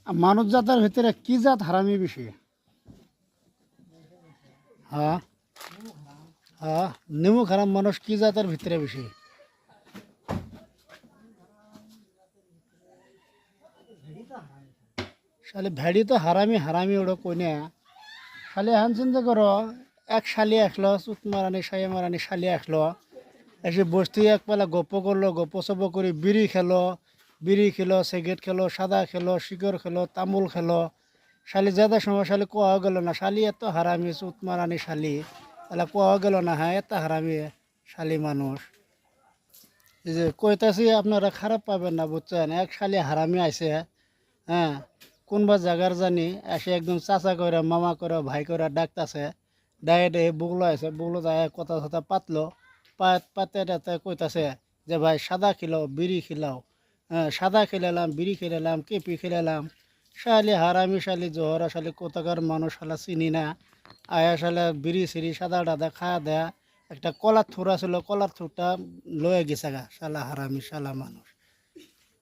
মানুষ জাতের ভিতরে কি জাত হারামি বেশি? হ্যাঁ, হ্যাঁ, নিমুখ হারাম মানুষ কি জাতের ভিতরে বেশি? শালি ভেড়ি তো হারামি হারামি ওটা কই না। শালি এখন চিন্তা করো, এক শালি আসলো, চুত মারানি সাইয়া মারানি শালি আসলো, এসে বসতে এক পালা গপ্প করলো, গপ্প সপ করে বিড়ি খেলো, সিগারেট খেলো, সাদা খেলো, শিকড় খেলো, তামুল খেলো। শালি যাদের সময় শালি কোয়া গেল না, শালি এত হারামি চুত মারানি শালি, তাহলে কোয়া গেল না, হ্যাঁ এত হারামি শালি মানুষ। এই যে কইতাছি আপনারা খারাপ পাবেন না, বুঝছেন? এক শালি হারামি আইছে, হ্যাঁ, কোনবা জায়গার জানি এসে একদম চাচা করে, মামা করে, ভাই করে ডাকতেছে, ডাইরেক্ট এই বুগলো আছে, বুগলো যায় কথা কথা পাতলো, পাতে টাতে কইতাছে যে ভাই সাদা খিলাও, বিড়ি খিলাও, হ্যাঁ সাদা খেলালাম, বিড়ি খেলালাম, কেপি খেলালাম। শালি হারামি শালি জহরা শালি কোথাকার মানুষ শালা চিনি না, আয়া শালা বিড়ি সিড়ি সাদা টাদা খাওয়া দেয়া, একটা কলার থুর ছিল, কলার থুরটা লয়ে গেছে গা, শালা হারামি শালা মানুষ।